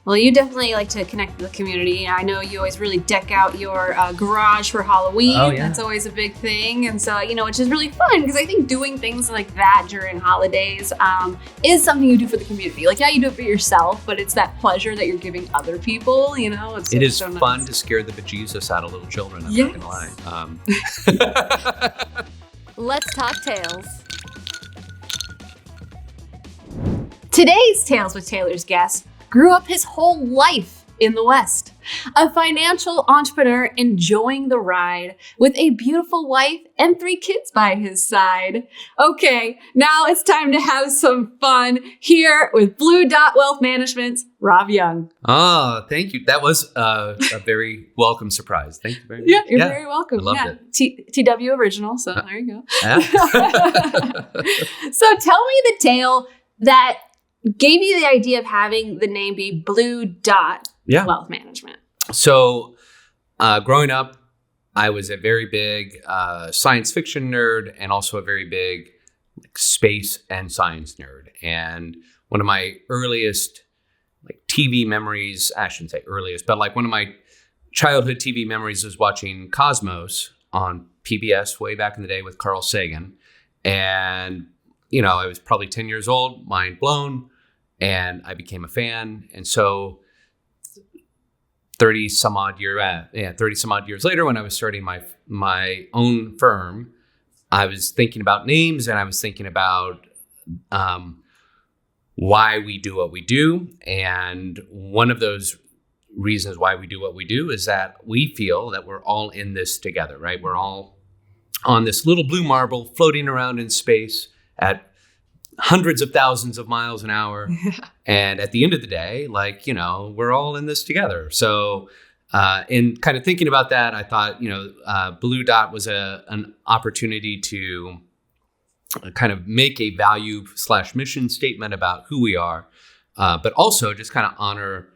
Well, you definitely like to connect with the community. I know you always really deck out your garage for Halloween. Oh, yeah. That's always a big thing. And so, which is really fun because I think doing things like that during holidays is something you do for the community. Like, yeah, you do it for yourself, but it's that pleasure that you're giving other people, It is so fun to scare the bejesus out of little children, I'm not going to lie. Let's talk Tales. Today's Tales with Taylor's guest grew up his whole life in the West. A financial entrepreneur enjoying the ride with a beautiful wife and 3 kids by his side. Okay, now it's time to have some fun here with Blue Dot Wealth Management's Rob Young. Oh, thank you. That was a very welcome surprise. Thank you very much. Yeah, you're very welcome. I loved it. TW original, so there you go. Yeah. So tell me the tale that gave you the idea of having the name be Blue Dot Wealth Management. So growing up, I was a very big science fiction nerd and also a very big space and science nerd. And one of my earliest TV memories, I shouldn't say earliest, but one of my childhood TV memories was watching Cosmos on PBS way back in the day with Carl Sagan. And I was probably 10 years old, mind blown, and I became a fan. And so 30 some odd years later, when I was starting my own firm, I was thinking about names and I was thinking about why we do what we do. And one of those reasons why we do what we do is that we feel that we're all in this together, right? We're all on this little blue marble floating around in space at hundreds of thousands of miles an hour. And at the end of the day, we're all in this together. So in kind of thinking about that, I thought, Blue Dot was an opportunity to kind of make a value/mission statement about who we are, but also just kind of honor,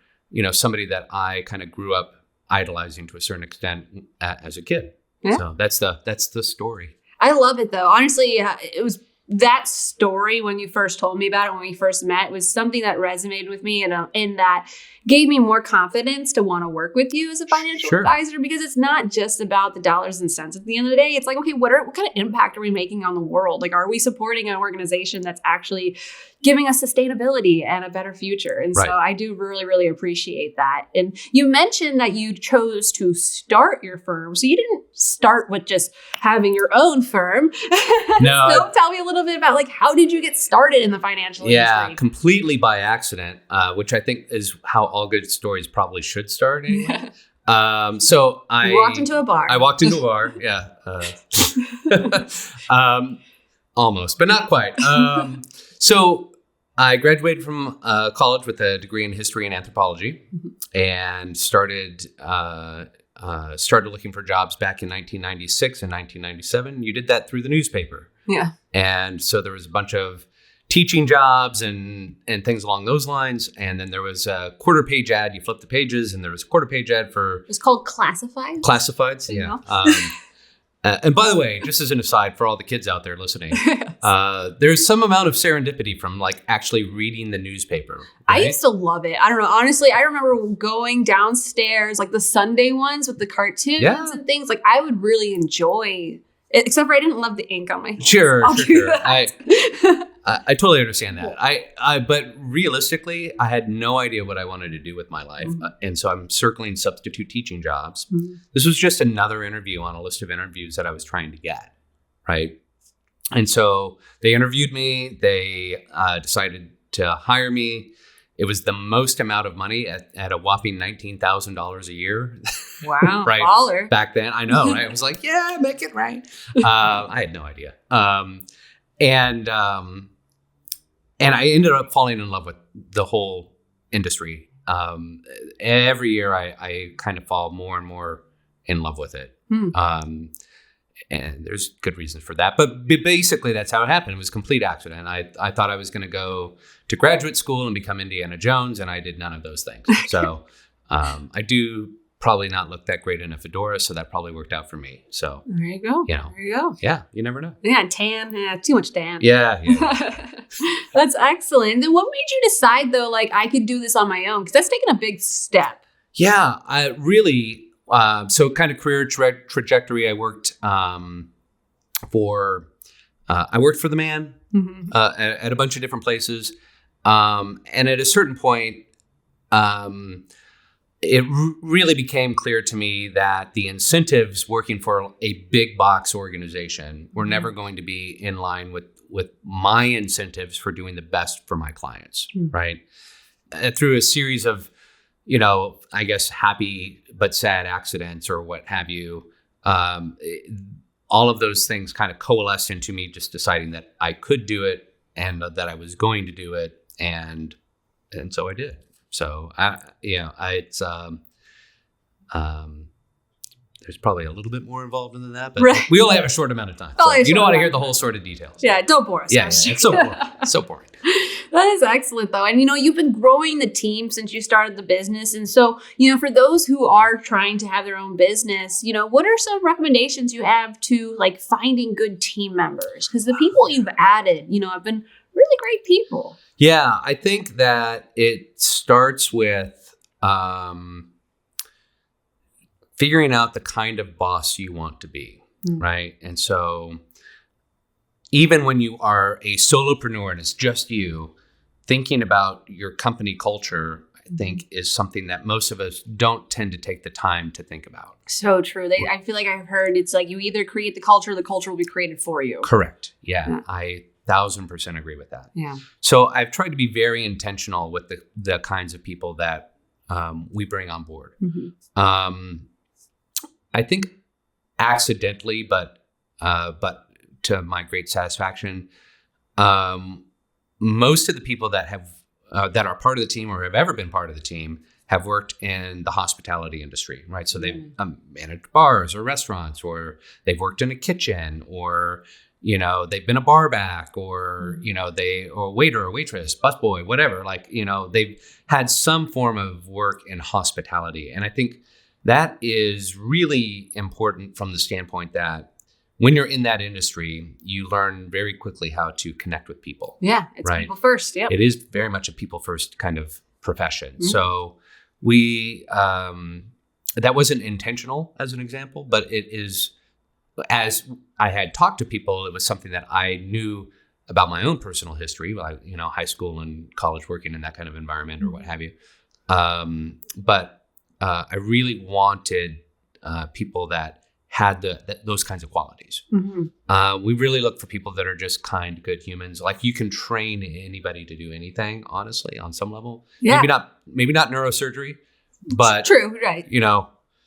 somebody that I kind of grew up idolizing to a certain extent as a kid. Yeah. So that's the story. I love it though. Honestly, it was that story when you first told me about it, when we first met, was something that resonated with me and that gave me more confidence to want to work with you as a financial advisor, because it's not just about the dollars and cents at the end of the day. It's like, okay, what kind of impact are we making on the world? Are we supporting an organization that's actually giving us sustainability and a better future? And so I do really, really appreciate that. And you mentioned that you chose to start your firm. So you didn't start with just having your own firm. No. So tell me a little bit about how did you get started in the financial industry? Yeah, completely by accident, which I think is how all good stories probably should start anyway. So you walked into a bar. I walked into a bar. Yeah. Almost, but not quite. So I graduated from college with a degree in history and anthropology, and started looking for jobs back in 1996 and 1997. You did that through the newspaper. Yeah. And so there was a bunch of teaching jobs and things along those lines. And then there was a quarter page ad. You flip the pages and there was a quarter page ad for... It's called Classifieds. Classifieds, yeah. And by the way, just as an aside for all the kids out there listening, there's some amount of serendipity from actually reading the newspaper. Right? I used to love it. I don't know. Honestly, I remember going downstairs, the Sunday ones with the cartoons and things. I would really enjoy it, except for I didn't love the ink on my hands. Sure. I totally understand that. But realistically, I had no idea what I wanted to do with my life. And so I'm circling substitute teaching jobs. This was just another interview on a list of interviews that I was trying to get, right? And so they interviewed me. They decided to hire me. It was the most amount of money at a whopping $19,000 a year. Wow, right? Baller. Back then, I know, right? I was like, yeah, make it right. I had no idea. And I ended up falling in love with the whole industry. Every year I kind of fall more and more in love with it. And there's good reasons for that. But basically that's how it happened. It was a complete accident. I thought I was going to go to graduate school and become Indiana Jones, and I did none of those things. So I do probably not look that great in a fedora, so that probably worked out for me. So there you go. You know, there you go. Yeah, you never know. Yeah, tan. Yeah, too much tan. Yeah. That's excellent. Then what made you decide though, like I could do this on my own? Because that's taking a big step. Yeah, I really. So kind of career trajectory. I worked for the man at a bunch of different places, and at a certain point. It really became clear to me that the incentives working for a big box organization were never going to be in line with my incentives for doing the best for my clients, right? Through a series of, I guess, happy but sad accidents or what have you, all of those things kind of coalesced into me just deciding that I could do it and that I was going to do it, and so I did. So it's there's probably a little bit more involved than that, but we only have a short amount of time. So you don't want to hear the whole sort of details. Yeah, don't bore us. Yeah, it's so boring. It's so boring. That is excellent, though. And, you've been growing the team since you started the business. And so, for those who are trying to have their own business, what are some recommendations you have to like finding good team members? Because the people you've added, have been really great people. Yeah, I think that it starts with figuring out the kind of boss you want to be, right? And so even when you are a solopreneur and it's just you, thinking about your company culture, I think, is something that most of us don't tend to take the time to think about. So true. I feel like I've heard it's like you either create the culture will be created for you. Correct. Yeah. I 1,000% agree with that. Yeah. So I've tried to be very intentional with the kinds of people that we bring on board. I think accidentally, but to my great satisfaction, most of the people that have that are part of the team or have ever been part of the team have worked in the hospitality industry, right? So they've managed bars or restaurants, or they've worked in a kitchen, or they've been a bar back, or or waiter or waitress, busboy, whatever. Like they've had some form of work in hospitality, and I think that is really important from the standpoint that when you're in that industry, you learn very quickly how to connect with people. Yeah, it's right? People first. Yep. It is very much a people first kind of profession. So we, that wasn't intentional as an example, but it is, as I had talked to people, it was something that I knew about my own personal history, like, high school and college working in that kind of environment or what have you. But I really wanted people that had those kinds of qualities. We really look for people that are just kind, good humans. Like you can train anybody to do anything, honestly, on some level. Yeah. Maybe not neurosurgery, but it's true, right?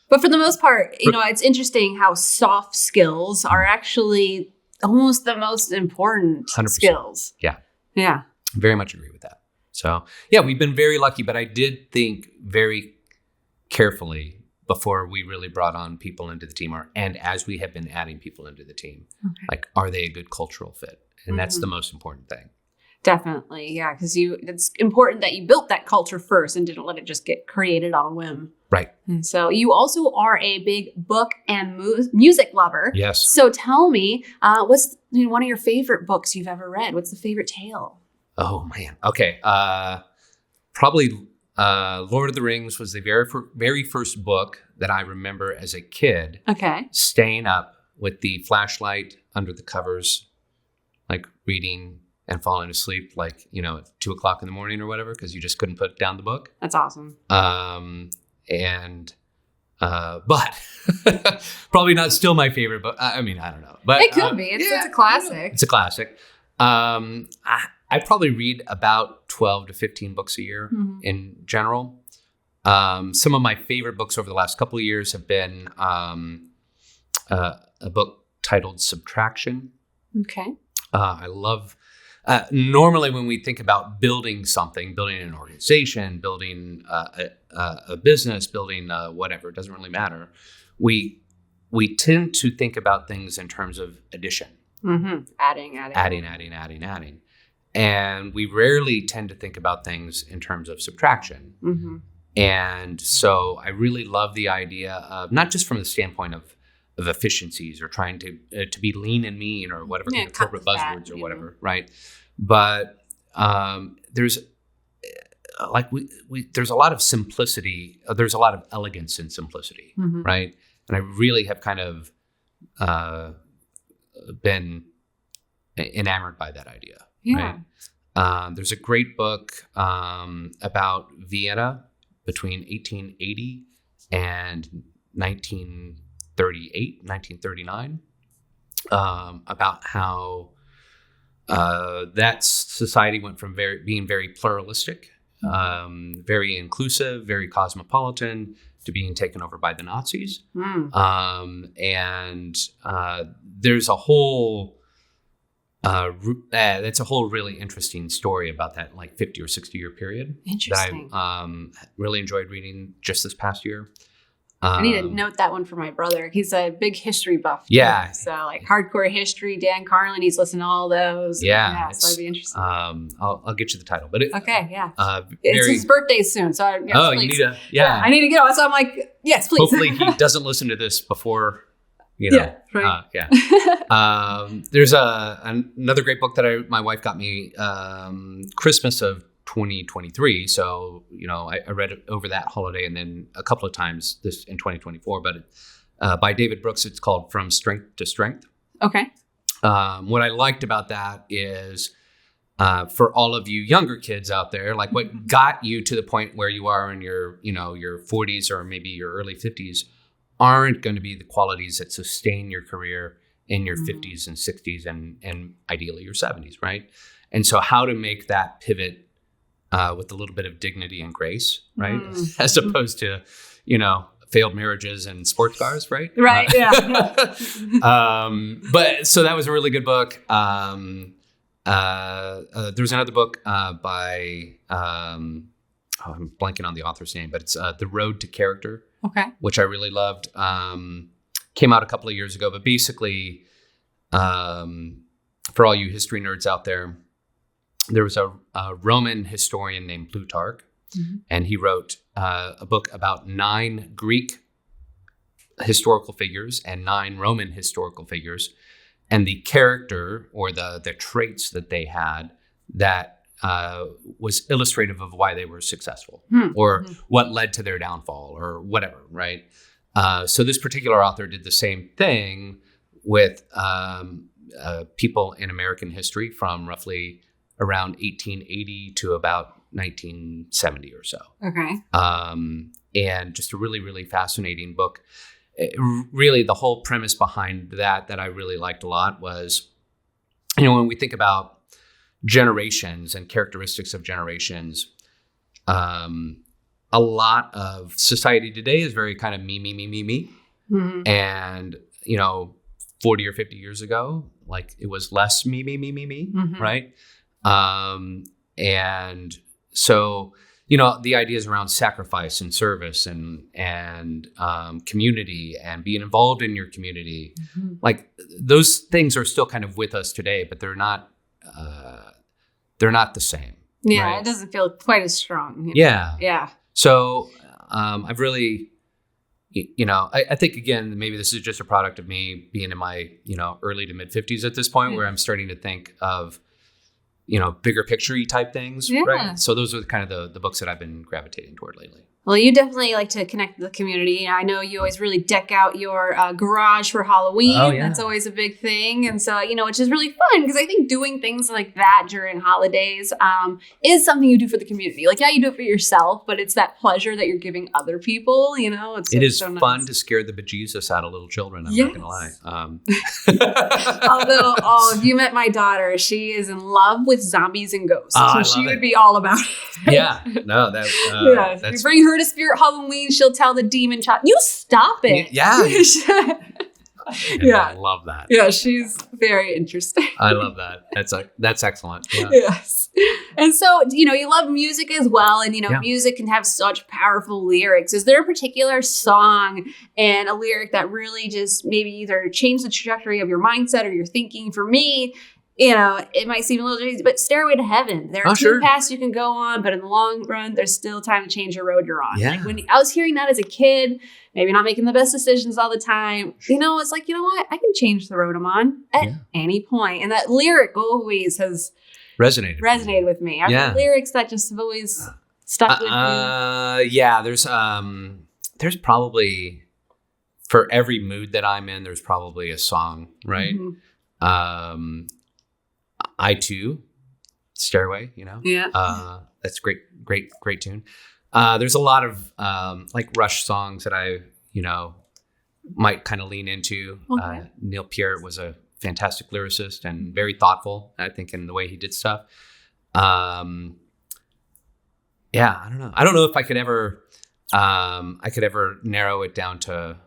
But for the most part, it's interesting how soft skills are actually almost the most important 100%. Skills. Yeah. Yeah. Very much agree with that. So yeah, we've been very lucky, but I did think very carefully before we really brought on people into the team, and as we have been adding people into the team, like, are they a good cultural fit? And that's the most important thing. Definitely. Yeah. Because it's important that you built that culture first and didn't let it just get created on a whim. Right. And so you also are a big book and music lover. Yes. So tell me, what's one of your favorite books you've ever read? What's the favorite tale? Oh man. Okay. Probably Lord of the Rings was the very first book that I remember as a kid. Okay. Staying up with the flashlight under the covers, like reading and falling asleep, like, at 2:00 in the morning or whatever, because you just couldn't put down the book. That's awesome. But probably not still my favorite book. I mean, I don't know, but it could be. It's a classic. It's a classic. I probably read about 12 to 15 books a year in general. Some of my favorite books over the last couple of years have been a book titled Subtraction. Okay. I love, normally when we think about building something, building an organization, building a business, building whatever, it doesn't really matter. We tend to think about things in terms of addition. Adding. And we rarely tend to think about things in terms of subtraction. And so I really love the idea of, not just from the standpoint of efficiencies or trying to be lean and mean or whatever kind of corporate buzzwords or whatever, right? But there's there's a lot of simplicity. There's a lot of elegance in simplicity, right? And I really have kind of been enamored by that idea. Yeah. Right? There's a great book about Vienna between 1880 and 1939, about how that society went from being very pluralistic, very inclusive, very cosmopolitan, to being taken over by the Nazis. And there's a whole that's a whole really interesting story about that 50 or 60 year period Interesting. that I really enjoyed reading just this past year. I need to note that one for my brother. He's a big history buff. Yeah. So hardcore history, Dan Carlin, he's listening to all those. Yeah. So I'd be interested. I'll get you the title. But okay, yeah. It's his birthday soon. So you need to, yeah. I need to go. So I'm like, yes, please. Hopefully he doesn't listen to this before, Yeah, right. There's another great book that my wife got me Christmas of 2023. So, I read it over that holiday and then a couple of times this in 2024, but by David Brooks, it's called From Strength to Strength. Okay. What I liked about that is for all of you younger kids out there, what got you to the point where you are in your 40s or maybe your early 50s aren't going to be the qualities that sustain your career in your 50s and 60s and ideally your 70s, right? And so how to make that pivot with a little bit of dignity and grace, right? As opposed to, failed marriages and sports cars, right? Right, yeah. But so that was a really good book. There was another book by, I'm blanking on the author's name, but it's The Road to Character. Okay. Which I really loved. Came out a couple of years ago, but basically, for all you history nerds out there, there was a Roman historian named Plutarch, and he wrote a book about 9 Greek historical figures and 9 Roman historical figures, and the character or the traits that they had that was illustrative of why they were successful or what led to their downfall or whatever, right? So this particular author did the same thing with people in American history from roughly around 1880 to about 1970 or so. Okay. And just a really, really fascinating book. Really, the whole premise behind that I really liked a lot was, when we think about generations and characteristics of generations, a lot of society today is very kind of me. And 40 or 50 years ago, it was less me, right? And so the ideas around sacrifice and service and community and being involved in your community, those things are still kind of with us today, but they're not the same. Yeah, right? It doesn't feel quite as strong. Yeah. Yeah. So I've really, I think, again, maybe this is just a product of me being in my, early to mid 50s at this point where I'm starting to think of, bigger picture-y type things. Yeah. Right. So those are kind of the books that I've been gravitating toward lately. Well, you definitely like to connect with the community. I know you always really deck out your garage for Halloween. Oh, yeah. That's always a big thing. And so, which is really fun because I think doing things like that during holidays is something you do for the community. You do it for yourself, but it's that pleasure that you're giving other people, It is so fun nice to scare the bejesus out of little children. I'm not going to lie. Although, if you met my daughter, she is in love with zombies and ghosts. Oh, so I she love would it. be all about it. Yeah. No, If that's you bring her to Spirit Halloween, she'll tell the demon child, you stop it. Yeah. Yeah. I love that. Yeah, she's very interesting. I love that. That's excellent. Yeah. Yes. And so, you love music as well. And, Yeah. music can have such powerful lyrics. Is there a particular song and a lyric that really just maybe either changed the trajectory of your mindset or your thinking? For me, it might seem a little crazy, but Stairway to Heaven. There are two paths you can go on, but in the long run, there's still time to change your road you're on. Yeah. Like when I was hearing that as a kid, maybe not making the best decisions all the time, it's like, you know what? I can change the road I'm on at any point. And that lyric always has resonated with me. Are there lyrics that just have always stuck with you? Yeah, there's probably, for every mood that I'm in, there's probably a song, right? Mm-hmm. I Too, Stairway, that's great tune. There's a lot of like Rush songs that I, might kind of lean into. Okay. Neil Peart was a fantastic lyricist and very thoughtful, I think, in the way he did stuff. I don't know. I don't know if I could ever narrow it down to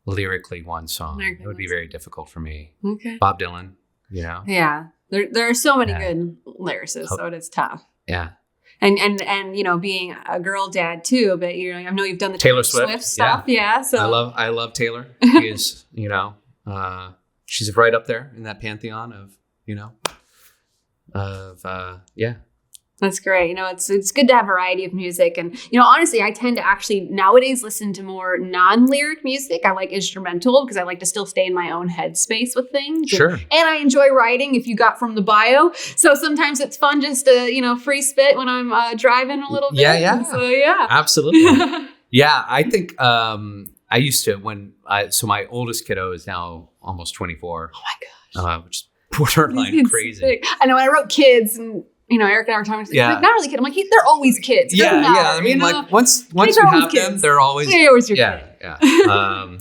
lyrically one song. It would be very difficult for me. Okay. Bob Dylan, Yeah. There are so many good lyricists, so it is tough. Yeah. And being a girl dad too, but I know you've done the Taylor Swift stuff. Yeah. So I love Taylor. She is, she's right up there in that pantheon of That's great. It's good to have variety of music. And, honestly, I tend to actually nowadays listen to more non-lyric music. I like instrumental because I like to still stay in my own headspace with things. Sure. And I enjoy writing, if you got from the bio. So sometimes it's fun just to, free spit when I'm driving a little bit. Yeah. So, yeah. Absolutely. Yeah. I think I used to so my oldest kiddo is now almost 24. Oh, my gosh. Which is borderline crazy. Sick. I know. I wrote kids and... Eric and I were talking. Like, not really kids. I'm like, they're always kids. Yeah. I mean, like once you have kids. Them, they're always your kid. Yeah.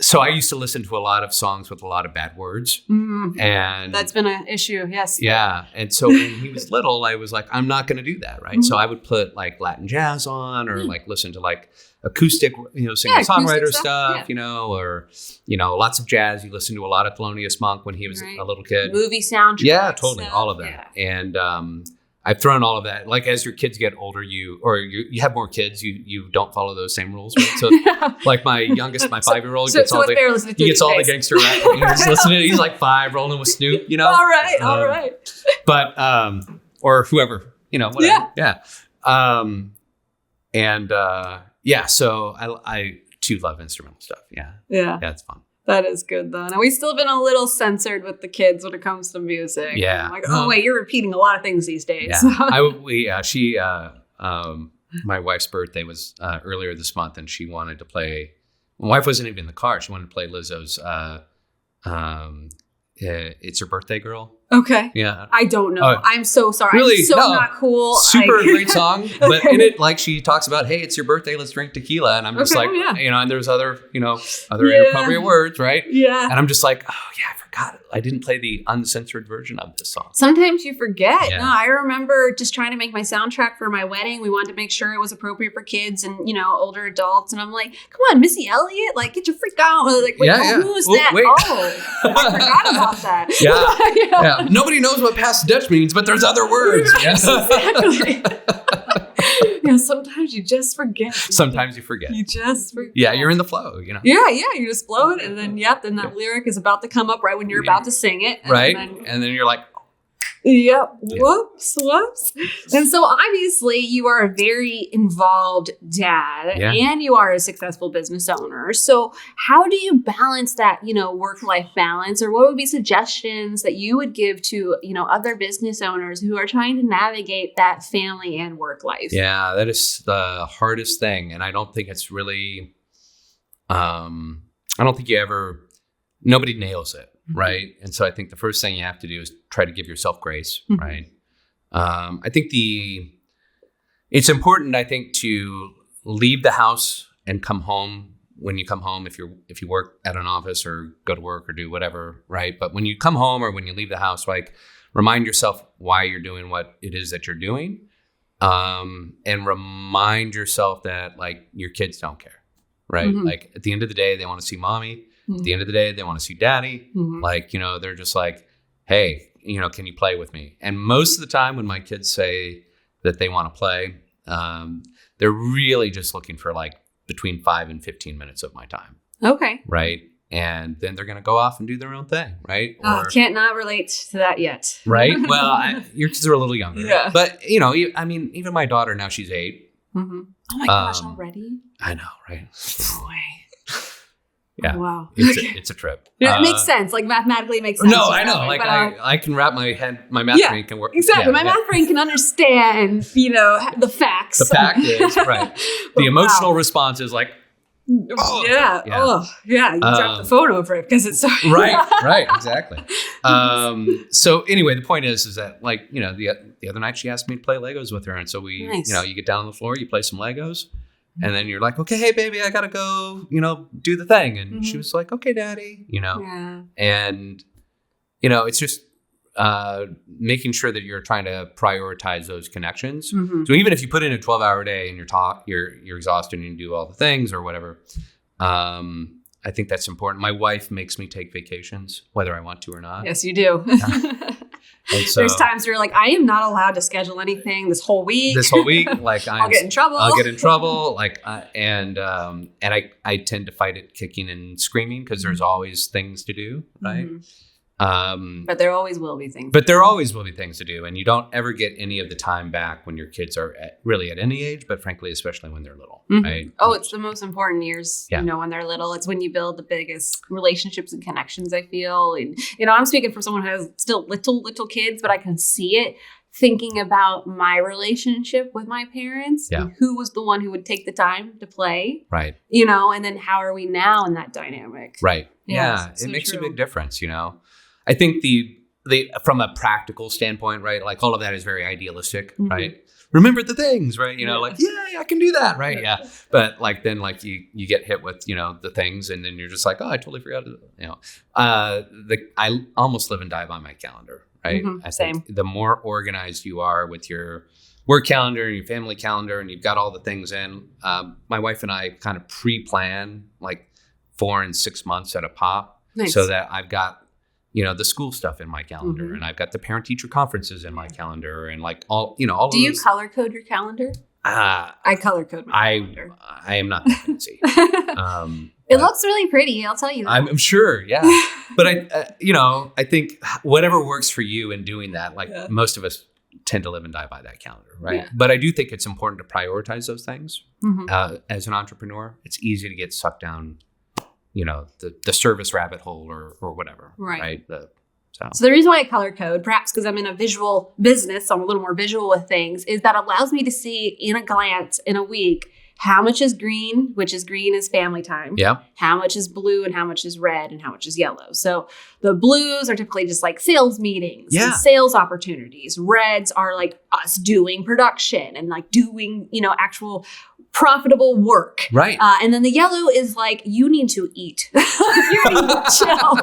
So I used to listen to a lot of songs with a lot of bad words, and that's been an issue. Yes. Yeah. And so when he was little, I was like, I'm not going to do that, right? Mm-hmm. So I would put like Latin jazz on, or like listen to like acoustic, singer-songwriter stuff, or lots of jazz. You listen to a lot of Thelonious Monk when he was a little kid. Movie soundtracks. Yeah, totally, all of that. Yeah. And I've thrown all of that. Like as your kids get older, you have more kids, you don't follow those same rules, right? So like my youngest, my 5-year-old gets all the gangster rap. He's listening. He's like 5, rolling with Snoop. All right. But or whoever, whatever. Yeah. So I too love instrumental stuff. Yeah. Yeah, it's fun. That is good though. Now we've still been a little censored with the kids when it comes to music. Yeah. I'm like, wait, you're repeating a lot of things these days. Yeah. My wife's birthday was earlier this month, and she wanted to play. My wife wasn't even in the car. She wanted to play Lizzo's "It's Your Birthday, Girl." Okay. Yeah. I don't know. I'm so sorry. Really? I'm so not cool. Super great song. But in it, like she talks about, hey, it's your birthday, let's drink tequila. And I'm just and there's other inappropriate words, right? Yeah. And I'm just like, oh yeah, I forgot it. I didn't play the uncensored version of this song. Sometimes you forget. Yeah. No, I remember just trying to make my soundtrack for my wedding. We wanted to make sure it was appropriate for kids and, older adults. And I'm like, come on, Missy Elliott, like get your freak out. Like, wait, who's that? Wait. Oh, I forgot about that. Yeah. Nobody knows what past Dutch means, but there's other words. Yes, exactly. Sometimes you just forget. Sometimes you forget. You just forget. Yeah, you're in the flow, Yeah, you just flow it, and then then that lyric is about to come up right when you're about to sing it. And then you're like, yep. Whoops. And so obviously you are a very involved dad and you are a successful business owner. So how do you balance that, work-life balance, or what would be suggestions that you would give to, other business owners who are trying to navigate that family and work life? Yeah, that is the hardest thing. And I don't think it's really, nobody nails it. Right. And so I think the first thing you have to do is try to give yourself grace. Mm-hmm. Right. I think it's important, to leave the house and come home when you come home, if you work at an office or go to work or do whatever. Right. But when you come home or when you leave the house, like remind yourself why you're doing what it is that you're doing. And remind yourself that like your kids don't care. Right. Mm-hmm. Like at the end of the day, they want to see mommy. At the end of the day, they want to see daddy. Mm-hmm. Like, they're just like, hey, can you play with me? And most of the time when my kids say that they want to play, they're really just looking for like between 5 and 15 minutes of my time. Okay. Right. and then they're going to go off and do their own thing, right? Or, can't not relate to that yet. Right? Well, your kids are a little younger. Yeah. But, even my daughter, now she's 8. Mm-hmm. Oh my gosh, already? I know, right? Boy. Yeah. Oh, wow. It's a trip. It makes sense. Like mathematically it makes sense. No, I know. Like I can wrap my math brain can work. Exactly. My math brain can understand, the facts. The fact is, right. The emotional response is like, oh, yeah. Oh, yeah. You drop the phone over it because it's so right, exactly. So anyway, the point is that like, the other night she asked me to play Legos with her. And so we, you get down on the floor, you play some Legos. And then you're like, okay, hey, baby, I got to go, do the thing. And she was like, okay, daddy, Yeah. And, it's just making sure that you're trying to prioritize those connections. Mm-hmm. So even if you put in a 12-hour day and you're exhausted and you do all the things or whatever, I think that's important. My wife makes me take vacations, whether I want to or not. Yes, you do. And so, there's times where you're like, I am not allowed to schedule anything this whole week. Like I'll get in trouble. Like, and I tend to fight it kicking and screaming because there's always things to do, right? Mm-hmm. But there always will be things. But there always will be things to do, and you don't ever get any of the time back when your kids are really at any age, but frankly, especially when they're little, right? Oh, it's the most important years, when they're little. It's when you build the biggest relationships and connections, I feel. And, I'm speaking from someone who has still little kids, but I can see it thinking about my relationship with my parents and who was the one who would take the time to play. Right. And then how are we now in that dynamic? Right. Yeah. It makes a big difference, I think the from a practical standpoint, right? Like all of that is very idealistic, right? Remember the things, right? Like, I can do that, right? Yeah. But like then like you get hit with, the things and then you're just like, oh, I totally forgot to, I almost live and die by my calendar, right? Mm-hmm. I think the more organized you are with your work calendar and your family calendar and you've got all the things in, my wife and I kind of pre-plan like 4 and 6 months at a pop. Nice. So that I've got the school stuff in my calendar and I've got the parent teacher conferences in my calendar and like all Do you color code your calendar? I color code my calendar. I am not that fancy. It looks really pretty. I'll tell you that. I'm sure. Yeah. But I think whatever works for you in doing that, like most of us tend to live and die by that calendar. Right. Yeah. But I do think it's important to prioritize those things. As an entrepreneur, it's easy to get sucked down the service rabbit hole or whatever. Right. So the reason why I color code, perhaps because I'm in a visual business, so I'm a little more visual with things, is that allows me to see in a glance in a week how much is green, which is green is family time. Yeah. How much is blue and how much is red and how much is yellow. So the blues are typically just like sales meetings and sales opportunities. Reds are like us doing production and like doing, actual profitable work. Right. And then the yellow is like, you need to eat. You need to chill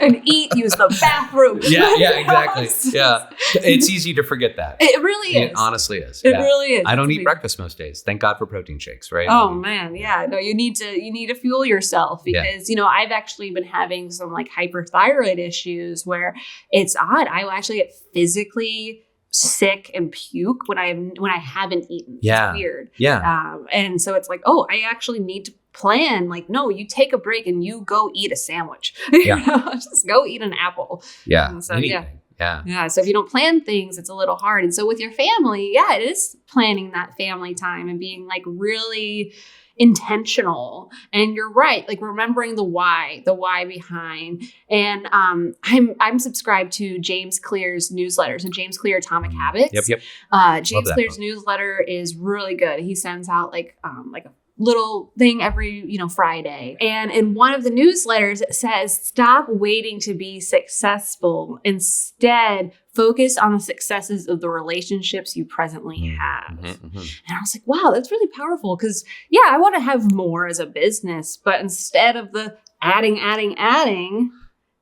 and eat, use the bathroom. Yeah, exactly. Yeah. It's easy to forget that. It really is. It honestly is. It really is. I don't eat breakfast most days. Thank God for protein shakes, right? Oh man. Yeah. No, you need to fuel yourself because, I've actually been having some like hyperthyroid issues where it's odd. I will actually get physically sick and puke when I haven't eaten. Yeah. It's weird. Yeah. And so it's like, oh, I actually need to plan. Like, no, you take a break and you go eat a sandwich. Yeah. Just go eat an apple. Yeah. And so anything. Yeah. Yeah. So if you don't plan things, it's a little hard. And so with your family, it is planning that family time and being like really intentional. And you're right, like remembering the why behind. And I'm subscribed to James Clear's newsletter. So James Clear, Atomic Habits. Yep. James Clear's newsletter is really good. He sends out like a little thing every, Friday. And in one of the newsletters, it says, stop waiting to be successful. Instead, focus on the successes of the relationships you presently have. And I was like, wow, that's really powerful. Because I want to have more as a business, but instead of the adding,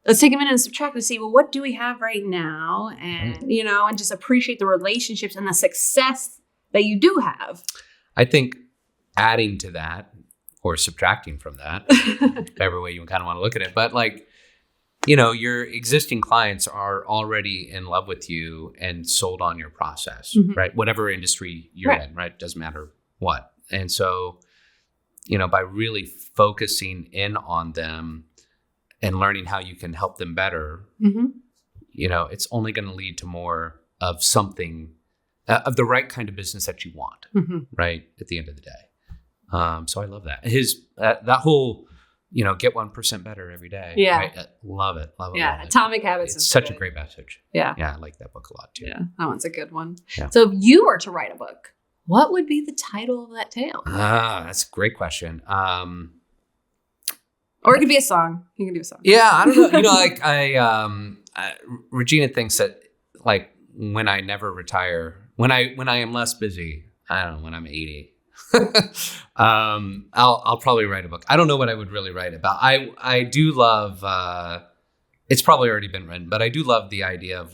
let's take a minute and subtract and see, well, what do we have right now? And, and just appreciate the relationships and the success that you do have. I think adding to that or subtracting from that, whichever way you kind of want to look at it. But like, your existing clients are already in love with you and sold on your process, right? Whatever industry you're in, right? Doesn't matter what. And so, by really focusing in on them, and learning how you can help them better, it's only going to lead to more of something, of the right kind of business that you want, right? At the end of the day. So I love that. That whole, get 1% better every day. Yeah. Right? Love it. Love it. Yeah. Love it. Atomic Habits It's is such good. a great message. Yeah. Yeah. I like that book a lot too. Yeah. That one's a good one. Yeah. So if you were to write a book, what would be the title of that tale? That's a great question. Or it could be a song. You can do a song. Yeah, I don't know. Regina thinks that like when I never retire, when I am less busy, I don't know, when I'm 80, I'll probably write a book. I don't know what I would really write about. I do love. It's probably already been written, but I do love the idea of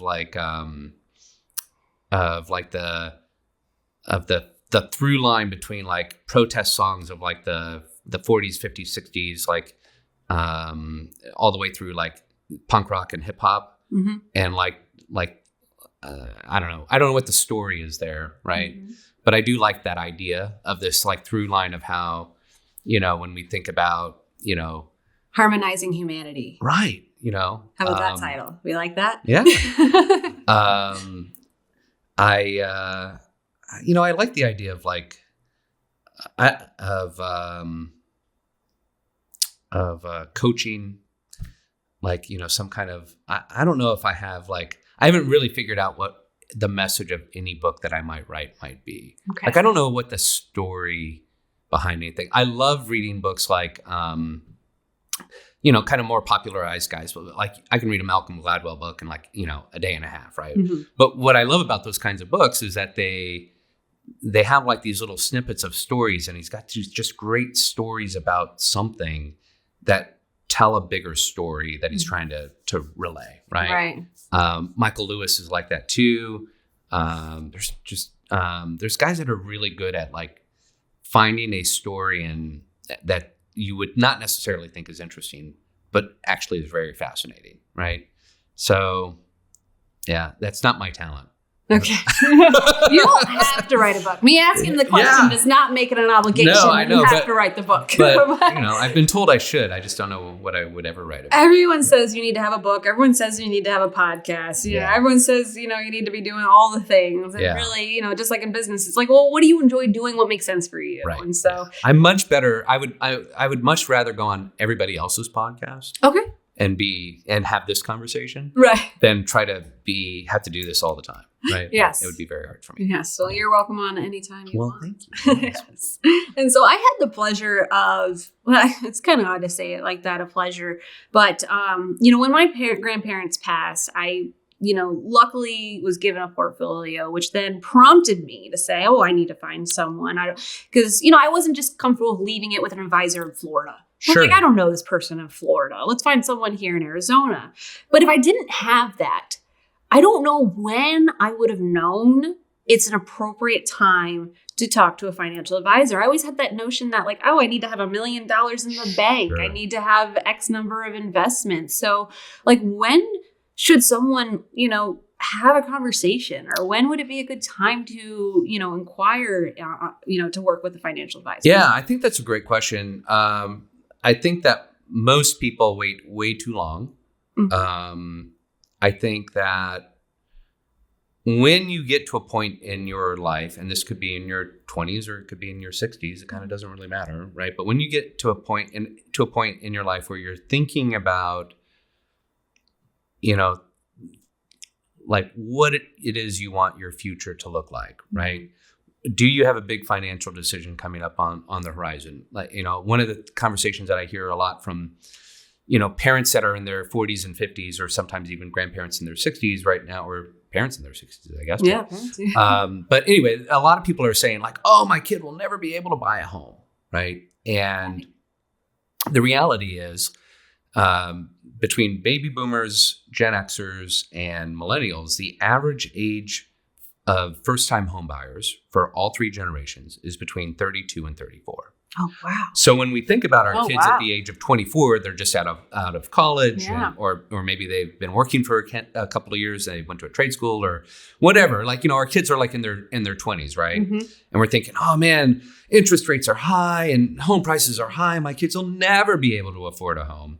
the through line between like protest songs of like the 40s, 50s, 60s, like all the way through like punk rock and hip hop, and like I don't know what the story is there, right? But I do like that idea of this like through line of how, when we think about, Harmonizing humanity. right, How about that title? We like that? Yeah. I like the idea of like coaching, like, some kind of, I don't know if I have like, I haven't really figured out what the message of any book that I might write might be. Okay. Like, I don't know what the story behind anything. I love reading books like, kind of more popularized guys, but like I can read a Malcolm Gladwell book in like, a day and a half, right? But what I love about those kinds of books is that they have like these little snippets of stories, and he's got these just great stories about something that tell a bigger story that he's trying to relay, right? Right. Michael Lewis is like that too. There's guys that are really good at like finding a story and that you would not necessarily think is interesting, but actually is very fascinating, right? So, yeah, that's not my talent. Okay. You don't have to write a book. Me asking the question does not make it an obligation. No, I know, you have to write the book. But, I've been told I should. I just don't know what I would ever write about. Everyone says you need to have a book. Everyone says you need to have a podcast. Everyone says, you need to be doing all the things. And really, just like in business, it's like, well, what do you enjoy doing? What makes sense for you? Right. And so I'm much better. I would much rather go on everybody else's podcast. Okay. And have this conversation. Right. Than try to have to do this all the time. Right. Yes. It would be very hard for me. Yes. So you're welcome on anytime you want. Thank you. Yes. And so I had the pleasure of, it's kind of odd to say it like that, a pleasure. But, when my grandparents passed, I, luckily was given a portfolio, which then prompted me to say, oh, I need to find someone. Because, I wasn't just comfortable leaving it with an advisor in Florida. Sure. I don't know this person in Florida. Let's find someone here in Arizona. But if I didn't have that, I don't know when I would have known it's an appropriate time to talk to a financial advisor. I always had that notion that like, oh, I need to have $1 million in the bank. Sure. I need to have X number of investments. So like when should someone, have a conversation, or when would it be a good time to, inquire, to work with a financial advisor? Yeah, I think that's a great question. I think that most people wait way too long. I think that when you get to a point in your life, and this could be in your 20s or it could be in your 60s, it kind of doesn't really matter, right? But when you get to a point in your life where you're thinking about, like what it is you want your future to look like, right? Do you have a big financial decision coming up on the horizon? Like, one of the conversations that I hear a lot from, parents that are in their 40s and 50s, or sometimes even grandparents in their 60s right now, or parents in their 60s, I guess. Yeah. Parents, yeah. But anyway, a lot of people are saying like, oh, my kid will never be able to buy a home, right? And the reality is, between baby boomers, Gen Xers, and millennials, the average age of first-time home buyers for all three generations is between 32 and 34. Oh, wow. So when we think about our kids at the age of 24, they're just out of college, or maybe they've been working for a couple of years. They went to a trade school or whatever. Like, our kids are like in their 20s, right? And we're thinking, oh man, interest rates are high and home prices are high. My kids will never be able to afford a home.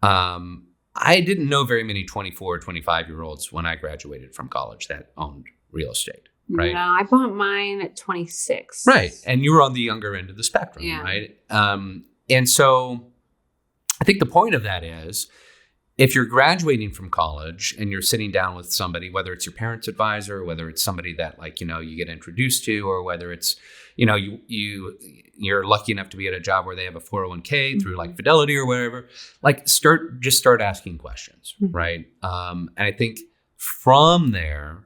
I didn't know very many 24, 25-year-olds when I graduated from college that owned real estate, right? No, I bought mine at 26. Right. And you were on the younger end of the spectrum, right? And so I think the point of that is, if you're graduating from college and you're sitting down with somebody, whether it's your parents' advisor, whether it's somebody that you get introduced to, or whether it's, you're lucky enough to be at a job where they have a 401k through like Fidelity or whatever, start asking questions, right? And I think from there,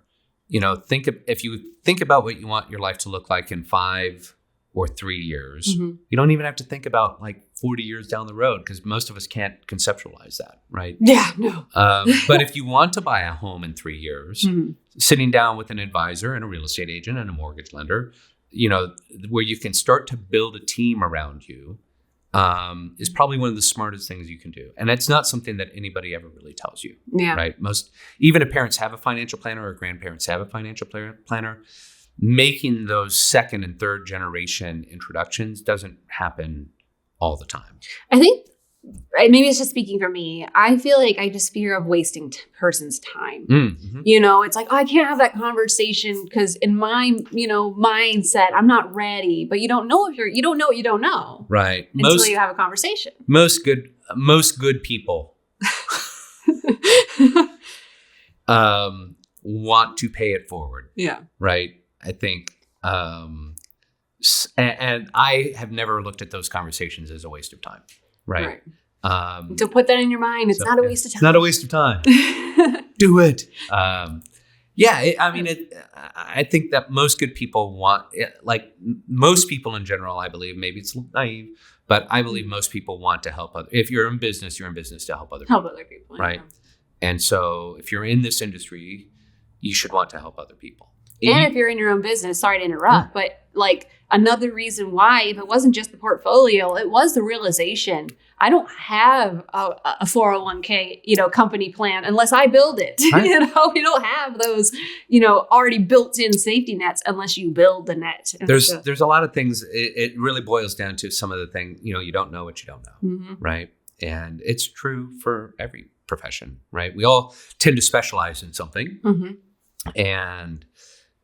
if you think about what you want your life to look like in 5 or 3 years, you don't even have to think about like 40 years down the road, because most of us can't conceptualize that, right? Yeah, no. But if you want to buy a home in 3 years, sitting down with an advisor and a real estate agent and a mortgage lender, where you can start to build a team around you, is probably one of the smartest things you can do. And that's not something that anybody ever really tells you, right? Even if parents have a financial planner or grandparents have a financial planner, making those second and third generation introductions doesn't happen all the time. I think maybe it's just speaking for me. I feel like I just fear of wasting person's time. It's like, I can't have that conversation because in my, mindset, I'm not ready. But you don't know what you don't know. Right. Until you have a conversation. Most good people want to pay it forward. Yeah. Right. I think, and I have never looked at those conversations as a waste of time. Right. So put that in your mind. It's not a waste of time. It's not a waste of time. Do it. I think that most good people want, like most people in general, I believe, maybe it's naive, but I believe most people want to help others. If you're in business, you're in business to help other people. Help other people. Right. Yeah. And so if you're in this industry, you should want to help other people. And if you're in your own business, sorry to interrupt, but like another reason why, if it wasn't just the portfolio, it was the realization, I don't have a 401k, company plan unless I build it. Right. We don't have those, already built in safety nets unless you build the net. There's a lot of things. It really boils down to some of the things, you don't know what you don't know. Right. And it's true for every profession, right? We all tend to specialize in something. And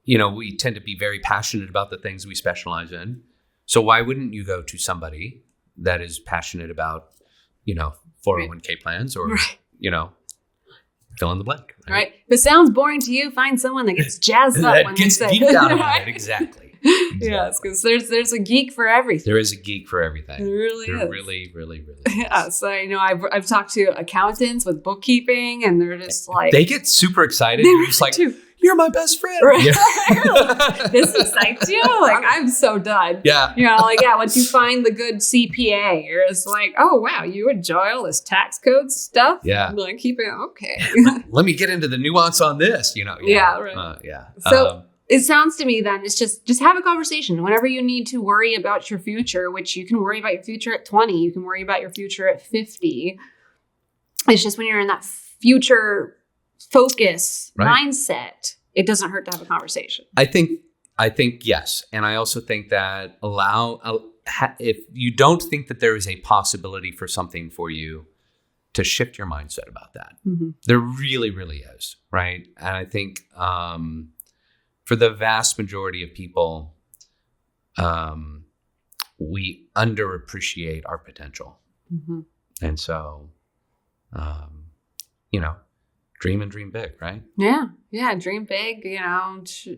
we tend to be very passionate about the things we specialize in. So why wouldn't you go to somebody that is passionate about, 401k plans or, fill in the blank. Right. If it sounds boring to you, find someone that gets jazzed up when they say geeked out about it. Exactly. Yes, because there's a geek for everything. There is a geek for everything. There really is. Really, really, really Yeah. is. So I've talked to accountants with bookkeeping, and they're just like, they get super excited. You're just like, you're my best friend. Right. Yeah. This excites you? Like, I'm so done. Yeah. Once you find the good CPA, you're just like, oh, wow, you enjoy all this tax code stuff? Yeah. I'm like, keep it, okay. Let me get into the nuance on this, Yeah, right. Yeah. So it sounds to me then it's just have a conversation whenever you need to worry about your future, which you can worry about your future at 20, you can worry about your future at 50. It's just when you're in that future focus mindset, it doesn't hurt to have a conversation. I think yes. And I also think that if you don't think that there is a possibility for something for you, to shift your mindset about that. There really, really is. Right. And I think for the vast majority of people, we underappreciate our potential. And so, dream and dream big, right? Yeah. Dream big,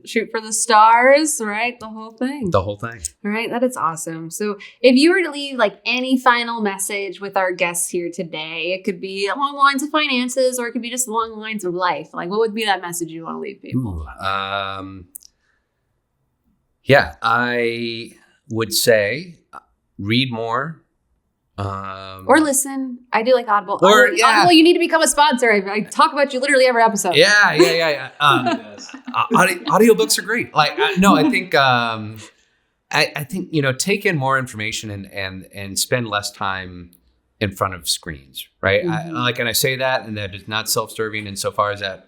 shoot for the stars, right? The whole thing. All right. That is awesome. So if you were to leave like any final message with our guests here today, it could be along the lines of finances, or it could be just along the lines of life. Like, what would be that message you want to leave people? I would say read more. Or listen. I do like Audible. Audible, you need to become a sponsor. I talk about you literally every episode. Yeah. Audiobooks are great. I think take in more information and spend less time in front of screens, right? And I say that, and that is not self-serving insofar as that,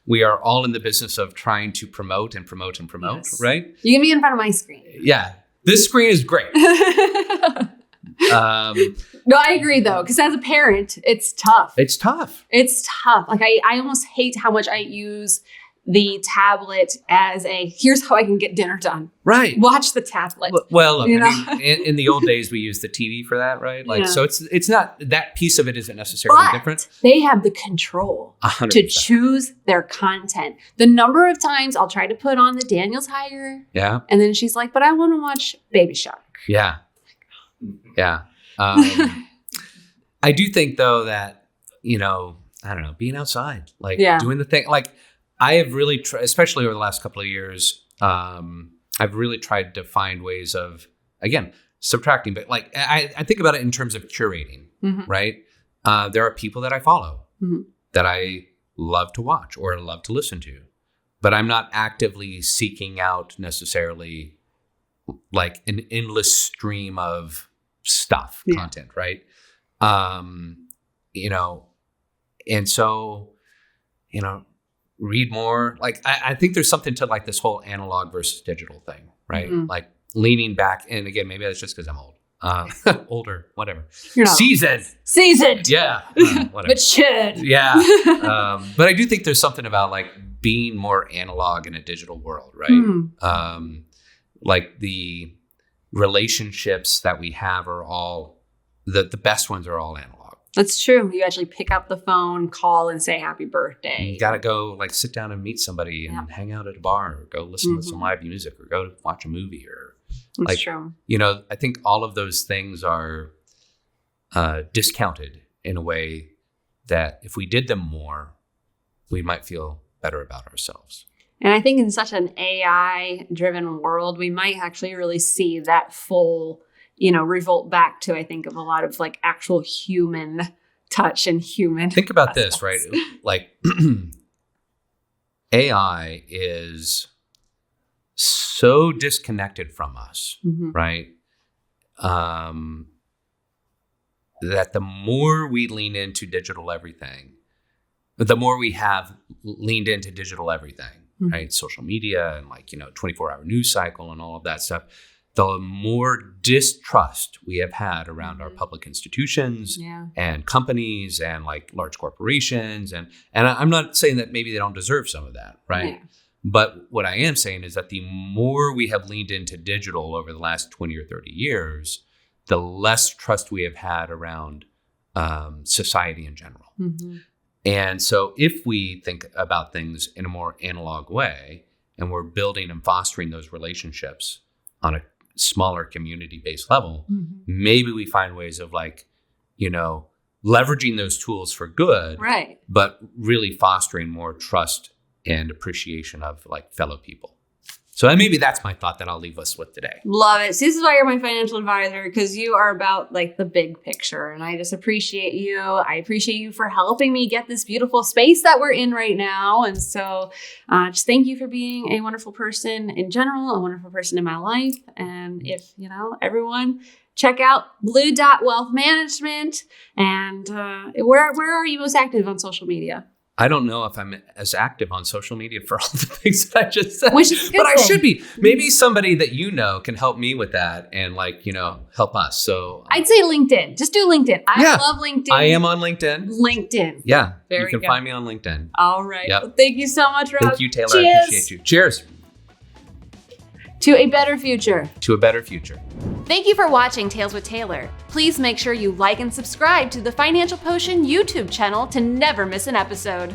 we are all in the business of trying to promote, yes. Right? You can be in front of my screen. Yeah. This screen is great. No, I agree though, because as a parent, it's tough. It's tough. It's tough. Like I almost hate how much I use the tablet as here's how I can get dinner done. Right. Watch the tablet. Well, look, I mean, in the old days, we used the TV for that, right? Like, so it's not, that piece of it isn't necessarily different. They have the control 100%. to choose their content. The number of times I'll try to put on the Daniel Tiger. Yeah. And then she's like, but I want to watch Baby Shark. Yeah. Yeah. I do think though that, I don't know, being outside, like doing the thing, like, I have really, especially over the last couple of years, I've really tried to find ways of, again, subtracting. But like, I think about it in terms of curating, right? There are people that I follow that I love to watch or love to listen to, but I'm not actively seeking out necessarily like an endless stream of stuff, content, right? And so, read more. Like, I think there's something to like this whole analog versus digital thing, right? Like leaning back. And again, maybe that's just because I'm old, older, whatever. You're not seasoned. Yeah. Whatever. Matured. Yeah. But I do think there's something about like being more analog in a digital world, right? Like the relationships that we have are all, the best ones are all analog. That's true. You actually pick up the phone, call, and say happy birthday. You got to go like sit down and meet somebody and hang out at a bar or go listen to some live music or go watch a movie or That's true. I think all of those things are discounted in a way that if we did them more, we might feel better about ourselves. And I think in such an AI-driven world, we might actually really see that full revolt back to, I think, of a lot of like actual human touch and human. Think about this, right? Like AI is so disconnected from us, right? That the more we lean into digital everything, the more we have leaned into digital everything, right? Social media and like, 24-hour news cycle and all of that stuff. The more distrust we have had around our public institutions and companies and like large corporations. And I'm not saying that maybe they don't deserve some of that, right? Yeah. But what I am saying is that the more we have leaned into digital over the last 20 or 30 years, the less trust we have had around society in general. And so if we think about things in a more analog way and we're building and fostering those relationships on a smaller community-based level, maybe we find ways of like, leveraging those tools for good, right? But really fostering more trust and appreciation of like fellow people. So maybe that's my thought that I'll leave us with today. Love it. So this is why you're my financial advisor, because you are about like the big picture. And I just appreciate you. I appreciate you for helping me get this beautiful space that we're in right now. And so just thank you for being a wonderful person in general, a wonderful person in my life. And if, everyone check out Blue Dot Wealth Management. And where are you most active on social media? I don't know if I'm as active on social media for all the things that I just said, which is good, but I should be. Maybe somebody that can help me with that and help us. So I'd say LinkedIn. Just do LinkedIn. I love LinkedIn. I am on LinkedIn. Yeah. You can find me on LinkedIn. All right. Yep. Well, thank you so much, Rob. Thank you, Taylor. Cheers. I appreciate you. Cheers. To a better future. To a better future. Thank you for watching Tales with Taylor. Please make sure you like and subscribe to the Financial Potion YouTube channel to never miss an episode.